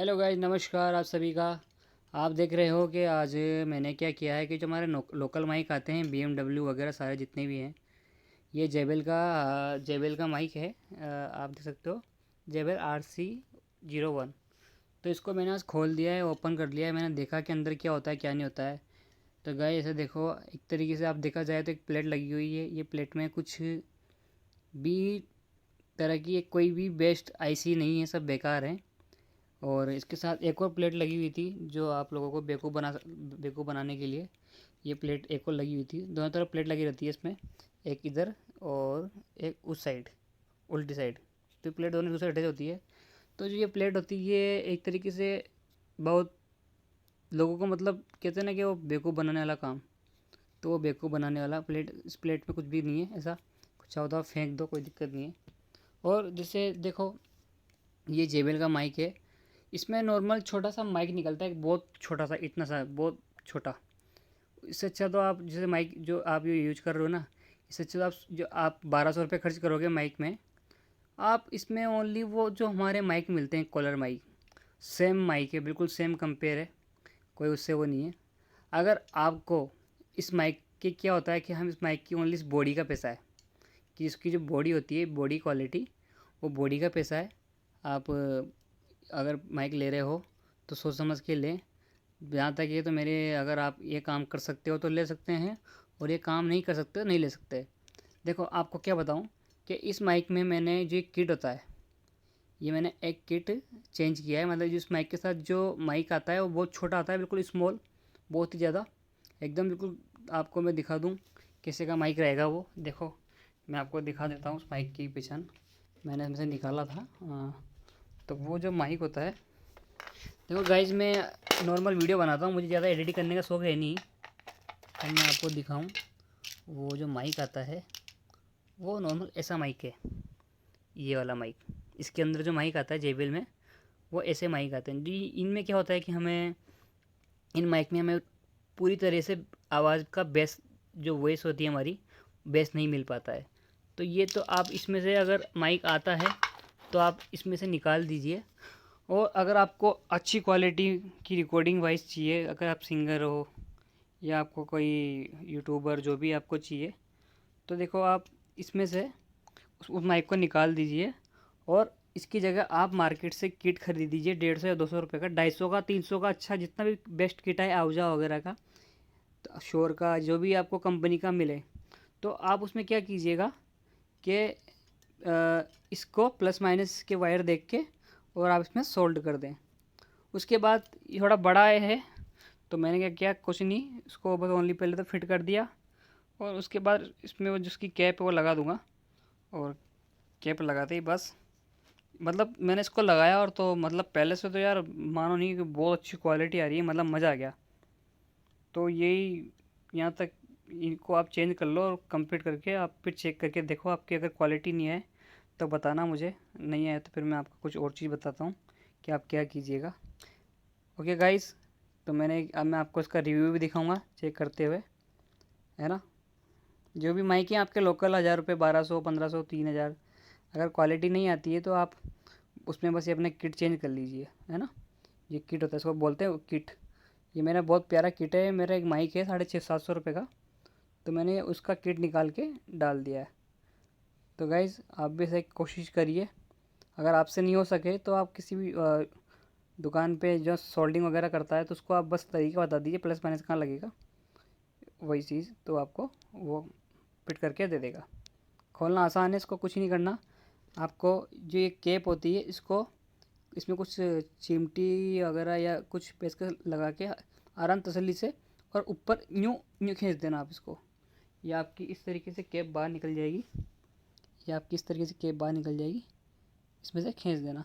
Hello guys, नमस्कार आप सभी का। आप देख रहे हो कि आज मैंने क्या किया है कि जो हमारे लोकल माइक आते हैं BMW वगैरह सारे जितने भी हैं, ये जेबेल का माइक है। आप देख सकते हो, जेबेल RC01। तो इसको मैंने आज खोल दिया है, ओपन कर लिया है। मैंने देखा कि अंदर क्या होता है क्या नहीं होता है। तो गाइस ऐसे देखो, एक तरीके से आप देखा जाए तो एक प्लेट लगी हुई है। ये प्लेट में कुछ भी तरह की कोई भी बेस्ट आईसी नहीं है, सब बेकार है। और इसके साथ एक और प्लेट लगी हुई थी जो आप लोगों को बेवकूफ़ बनाने के लिए। ये प्लेट एक और लगी हुई थी, दोनों तरफ प्लेट लगी रहती है इसमें, एक इधर और एक उस साइड, उल्टी साइड। तो प्लेट दोनों दूसरे साइड से होती है। तो जो ये प्लेट होती है ये एक तरीके से बहुत लोगों को मतलब कहते हैं ना कि वो बेवकूफ़ बनाने वाला काम। तो वो बेवकूफ़ बनाने वाला प्लेट, इस प्लेट में कुछ भी नहीं है ऐसा। कुछ चाहो तो आप फेंक दो, कोई दिक्कत नहीं है। और जैसे देखो, ये JBL का माइक है। इसमें नॉर्मल छोटा सा माइक निकलता है, एक बहुत छोटा सा, इतना सा बहुत छोटा। इससे अच्छा तो आप जैसे माइक जो आप ये यूज कर रहे हो ना, इससे अच्छा तो आप 1200 रुपये खर्च करोगे माइक में, आप इसमें ओनली वो जो हमारे माइक मिलते हैं कॉलर माइक, सेम माइक है, बिल्कुल सेम कंपेयर है, कोई उससे वो नहीं है। अगर आपको इस माइक के क्या होता है कि हम इस माइक की ओनली इस बॉडी का पैसा है, कि इसकी जो बॉडी होती है, बॉडी क्वालिटी, वो बॉडी का पैसा है। आप अगर माइक ले रहे हो तो सोच समझ के लें। जहाँ तक ये तो मेरे, अगर आप ये काम कर सकते हो तो ले सकते हैं, और ये काम नहीं कर सकते तो नहीं ले सकते। देखो आपको क्या बताऊँ कि इस माइक में मैंने जो एक किट होता है, ये मैंने एक किट चेंज किया है। मतलब जिस माइक के साथ जो माइक आता है वो बहुत छोटा आता है, बिल्कुल स्मॉल, बहुत ही ज़्यादा, एकदम बिल्कुल। आपको मैं दिखा दूँ कैसे का माइक रहेगा वो। देखो मैं आपको दिखा देता हूँ उस माइक की पहचान, मैंने इसमें से निकाला था। तो वो जो माइक होता है, देखो गाइज, मैं नॉर्मल वीडियो बनाता हूँ, मुझे ज़्यादा एडिटिंग करने का शौक है नहीं। अब मैं आपको दिखाऊँ, वो जो माइक आता है वो नॉर्मल ऐसा माइक है, ये वाला माइक। इसके अंदर जो माइक आता है JBL में, वो ऐसे माइक आते हैं जी। इनमें क्या होता है कि हमें, इन माइक में हमें पूरी तरह से आवाज़ का बेस, जो वॉइस होती है हमारी, बेस नहीं मिल पाता है। तो ये तो आप इसमें से, अगर माइक आता है तो आप इसमें से निकाल दीजिए। और अगर आपको अच्छी क्वालिटी की रिकॉर्डिंग वाइज चाहिए, अगर आप सिंगर हो या आपको कोई यूट्यूबर जो भी आपको चाहिए, तो देखो आप इसमें से उस माइक को निकाल दीजिए, और इसकी जगह आप मार्केट से किट खरीद दीजिए, 150 या 200 रुपये का, 250 का, 300 का, अच्छा जितना भी बेस्ट किट है आउजा वगैरह का, तो श्योर का, जो भी आपको कंपनी का मिले। तो आप उसमें क्या कीजिएगा कि इसको प्लस माइनस के वायर देख के और आप इसमें सोल्ड कर दें। उसके बाद ये थोड़ा बड़ा है, तो मैंने क्या किया, कुछ नहीं, इसको बस ओनली पहले तो फिट कर दिया, और उसके बाद इसमें वो जिसकी कैप है वो लगा दूंगा। और कैप लगाते ही बस, मतलब मैंने इसको लगाया, और तो मतलब पहले से तो यार मानो नहीं कि बहुत अच्छी क्वालिटी आ रही है, मतलब मज़ा आ गया। तो यही, यहाँ तक इनको आप चेंज कर लो, और कंप्लीट करके आप फिर चेक करके देखो, आपकी अगर क्वालिटी नहीं है तो बताना मुझे, नहीं आया तो फिर मैं आपको कुछ और चीज़ बताता हूँ कि आप क्या कीजिएगा। ओके गाइस, तो अब मैं आपको इसका रिव्यू भी दिखाऊंगा चेक करते हुए, है ना। जो भी माइक है आपके लोकल, 1000 रुपये, 1200, 1500, 3000, अगर क्वालिटी नहीं आती है तो आप उसमें बस ये अपने किट चेंज कर लीजिए, है ना। ये किट होता है, इसको बोलते हैं किट। ये मेरा बहुत प्यारा किट है, मेरा एक माइक है 650-700 रुपये का, तो मैंने उसका किट निकाल के डाल दिया है। तो गाइज़ आप भी ऐसे कोशिश करिए। अगर आपसे नहीं हो सके तो आप किसी भी दुकान पे जो सोल्डिंग वगैरह करता है, तो उसको आप बस तरीका बता दीजिए, प्लस माइनस कहाँ लगेगा, वही चीज़ तो आपको वो फिट करके दे देगा। खोलना आसान है, इसको कुछ नहीं करना। आपको जो ये केप होती है, इसको, इसमें कुछ चिमटी वगैरह या कुछ पेचकस लगा के आराम तसल्ली से, और ऊपर यूँ यूँ खींच देना आप इसको। ये आपकी इस तरीके से केप बाहर निकल जाएगी, ये आपकी इस तरीके से केप बाहर निकल जाएगी, इसमें से खींच देना।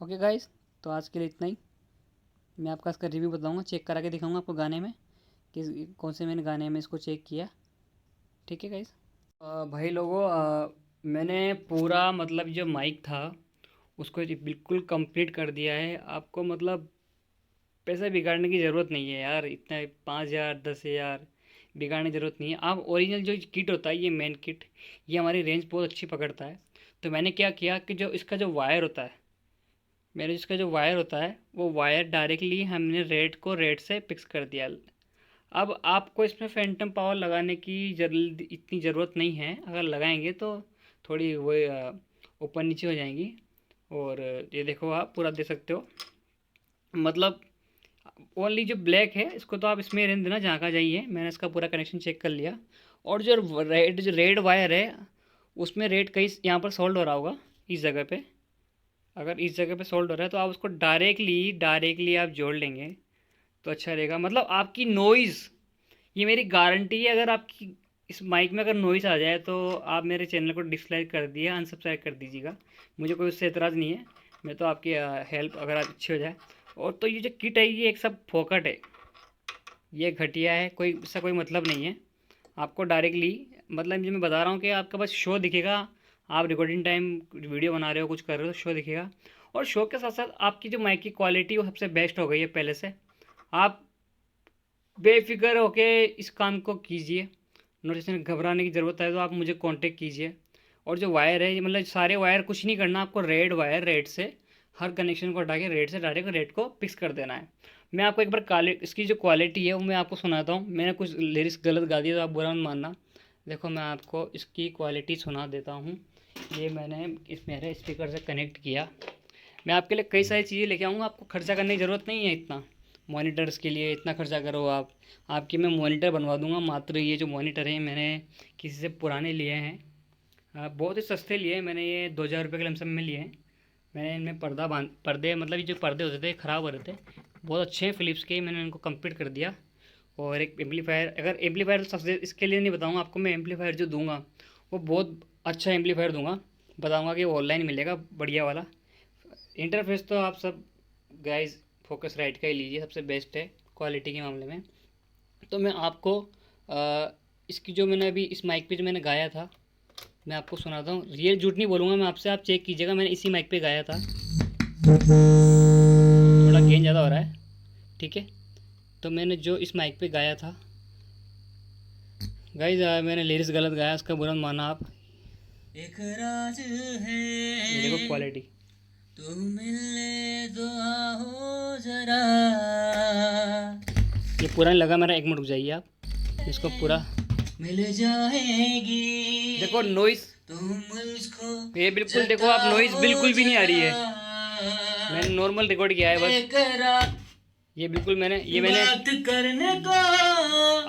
ओके गाइस, तो आज के लिए इतना ही। मैं आपका इसका रिव्यू बताऊंगा, चेक करा के दिखाऊंगा आपको गाने में कि कौन से मैंने गाने में इसको चेक किया। ठीक है गाइस। भाई लोगों, मैंने पूरा मतलब जो माइक था उसको जी बिल्कुल कंप्लीट कर दिया है। आपको मतलब पैसा बिगाड़ने की ज़रूरत नहीं है यार, इतना 5000 10,000 बिगाड़ने की ज़रूरत नहीं है। आप ओरिजिनल जो किट होता है, ये मेन किट, ये हमारी रेंज बहुत अच्छी पकड़ता है। तो मैंने क्या किया कि जो इसका जो वायर होता है, मेरे इसका जो वायर होता है वो वायर डायरेक्टली हमने रेड से फिक्स कर दिया। अब आपको इसमें फैंटम पावर लगाने की इतनी ज़रूरत नहीं है। अगर लगाएंगे तो थोड़ी वो ऊपर नीचे हो जाएंगी। और ये देखो आप पूरा दे सकते हो। मतलब ओनली जो ब्लैक है इसको तो आप इसमें रहने देना, जहाँ का जाइए। मैंने इसका पूरा कनेक्शन चेक कर लिया। और जो रेड वायर है उसमें रेड कहीं यहाँ पर सोल्ड हो रहा होगा इस जगह पे। अगर इस जगह पे सोल्ड हो रहा है तो आप उसको डायरेक्टली आप जोड़ लेंगे तो अच्छा रहेगा। मतलब आपकी नॉइज़, ये मेरी गारंटी है, अगर आपकी इस माइक में अगर नॉइज़ आ जाए तो आप मेरे चैनल को डिसलाइक कर दिए, अनसब्सक्राइब कर दीजिएगा। मुझे कोई उससे एतराज़ नहीं है। मैं तो आपकी हेल्प अगर आप अच्छी हो जाए। और तो ये जो किट है ये एक सब फोकट है, ये घटिया है, कोई इसका कोई मतलब नहीं है। आपको डायरेक्टली मतलब जो मैं बता रहा हूँ कि आपका बस शो दिखेगा। आप रिकॉर्डिंग टाइम वीडियो बना रहे हो, कुछ कर रहे हो तो शो दिखेगा। और शो के साथ साथ आपकी जो माइक की क्वालिटी वो सबसे बेस्ट हो गई है पहले से। आप बेफिक्र होके इस काम को कीजिए। नोटिफिकेशन घबराने की ज़रूरत है तो आप मुझे कांटेक्ट कीजिए। और जो वायर है ये मतलब सारे वायर कुछ नहीं करना आपको, रेड से हर कनेक्शन को हटा के रेड से डायरेक्ट रेड को फिक्स कर देना है। मैं आपको एक बार इसकी जो क्वालिटी है वो मैं आपको सुनाता हूँ। मैंने कुछ लिरिक्स गलत गा दिया तो आप बुरा मत मानना। देखो मैं आपको इसकी क्वालिटी सुना देता हूँ। ये मैंने इस मेरे स्पीकर से कनेक्ट किया। मैं आपके लिए कई सारी चीज़ें लेके आऊँगा, आपको खर्चा करने की ज़रूरत नहीं है इतना। मॉनिटर्स के लिए इतना खर्चा करो आप, आपकी मैं मॉनिटर बनवा दूंगा। मात्र ये जो मॉनिटर है मैंने किसी से पुराने लिए हैं, बहुत ही सस्ते लिए हैं मैंने। ये 2000 रुपये के लमसम में लिए हैं मैंने। इनमें पर्दे मतलब ये जो पर्दे होते थे ख़राब हो रहे थे, बहुत अच्छे हैं फ़िलिप्स के, मैंने इनको कंप्लीट कर दिया। और एक एम्पलीफायर, अगर एम्पलीफायर सबसे इसके लिए नहीं बताऊँगा आपको, मैं एम्पलीफायर जो दूंगा वो बहुत अच्छा एम्पलीफायर दूंगा। बताऊँगा कि वो ऑनलाइन मिलेगा बढ़िया वाला। इंटरफेस तो आप सब गाइस फोकस राइट का ही लीजिए, सबसे बेस्ट है क्वालिटी के मामले में। तो मैं आपको इसकी जो मैंने अभी इस माइक पे जो मैंने गाया था मैं आपको सुनाता हूँ। रियल झूठ नहीं बोलूँगा मैं आपसे, आप चेक कीजिएगा। मैंने इसी माइक पे गाया था। थोड़ा गेन ज़्यादा हो रहा है, ठीक है। तो मैंने जो इस माइक पे गाया था गाइस, मैंने लिरिक्स गलत गाया, उसका बुरा माना आप। एक राज है, ये देखो क्वालिटी। तुम मिलने दो आओ जरा, ये पूरा नहीं लगा मेरा, 1 मिनट रुक जाइए आप। इसको पूरा मिल जाएगी। देखो नॉइस, तुम मुझको ये बिल्कुल देखो आप, नॉइस बिल्कुल भी नहीं आ रही है। मैंने नॉर्मल रिकॉर्ड किया है बस। ये बिल्कुल मैंने बात करने को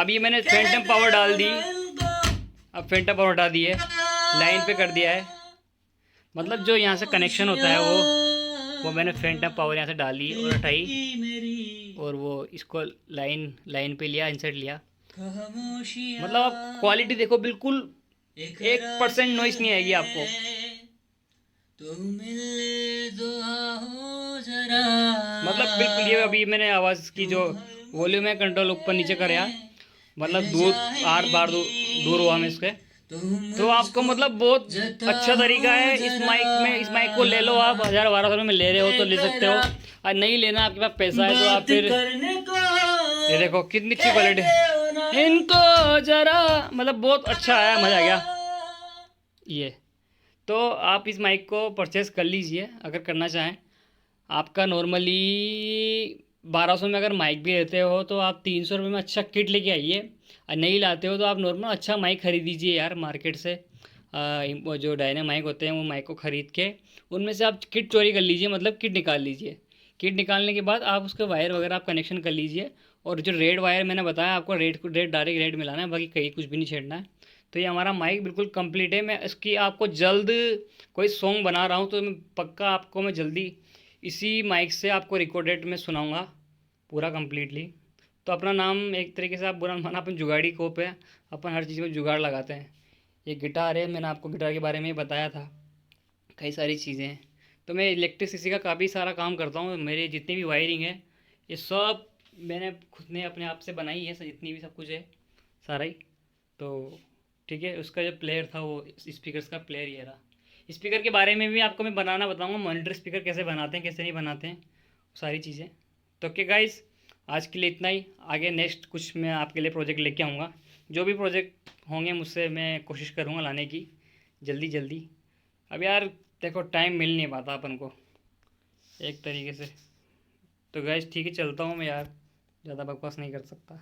अब ये मैंने फैंटम पावर डाल दी। अब फैंटम पावर हटा दी है, लाइन पे कर दिया है। मतलब जो यहाँ से कनेक्शन होता है वो मैंने फैंटम पावर यहाँ से डाली और हटाई, और वो इसको लाइन पे लिया, इंसर्ट लिया। मतलब आप क्वालिटी देखो, बिल्कुल 1% नॉइस नहीं आएगी आपको। मतलब बिल्कुल ये अभी मैंने आवाज़ की जो वॉल्यूम है कंट्रोल ऊपर नीचे कराया, मतलब दूर आर बार दूर हुआ हम इसके। तो आपको मतलब बहुत अच्छा तरीका है इस माइक में। इस माइक को ले लो आप, 1000-1200 में ले रहे हो तो ले सकते हो, और नहीं लेना आपके पास पैसा है तो आप फिर ये देखो कितनी अच्छी क्वालिटी इनको जरा, मतलब बहुत अच्छा है, मज़ा आ गया ये। तो आप इस माइक को परचेज़ कर लीजिए अगर करना चाहें। आपका नॉर्मली 1200 में अगर माइक भी लेते हो तो आप 300 रुपये में अच्छा किट लेके आइए। और नहीं लाते हो तो आप नॉर्मल अच्छा माइक ख़रीद दीजिए यार मार्केट से। वो जो डायना माइक होते हैं वो माइक को ख़रीद के उनमें से आप किट चोरी कर लीजिए, मतलब किट निकाल लीजिए। किट निकालने के बाद आप उसके वायर वगैरह आप कनेक्शन कर लीजिए। और जो रेड वायर मैंने बताया आपको, रेड डायरेक्ट रेड मिलाना है, बाकी कहीं कुछ भी नहीं छेड़ना है। तो ये हमारा माइक बिल्कुल कंप्लीट है। मैं इसकी आपको जल्द कोई सॉन्ग बना रहा हूँ तो मैं पक्का आपको मैं जल्दी इसी माइक से आपको रिकॉर्डेड में सुनाऊंगा पूरा कंप्लीटली। तो अपना नाम एक तरीके से आप बुरा माना, अपन जुगाड़ी कोप है, अपन हर चीज़ में जुगाड़ लगाते हैं। ये गिटार है, मैंने आपको गिटार के बारे में ही बताया था, कई सारी चीज़ें हैं। तो मैं इलेक्ट्रिसिटी का काफ़ी सारा काम करता हूँ। मेरे जितनी भी वायरिंग है ये सब मैंने खुद ने अपने आप से बनाई है, जितनी भी सब कुछ है सारा ही। तो ठीक है, उसका जो प्लेयर था वो स्पीकर्स का प्लेयर ये रहा। स्पीकर के बारे में भी आपको मैं बनाना बताऊंगा, मॉनिटर स्पीकर कैसे बनाते हैं कैसे नहीं बनाते हैं, सारी चीज़ें। तो ओके गाइस, आज के लिए इतना ही। आगे नेक्स्ट कुछ मैं आपके लिए प्रोजेक्ट लेके आऊँगा। जो भी प्रोजेक्ट होंगे मुझसे मैं कोशिश करूँगा लाने की जल्दी जल्दी। अब यार देखो टाइम मिल नहीं पाता अपन को, एक तरीके से। तो गाइस ठीक है, चलता हूँ मैं यार, ज़्यादा बकवास नहीं कर सकता।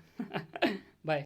बाय।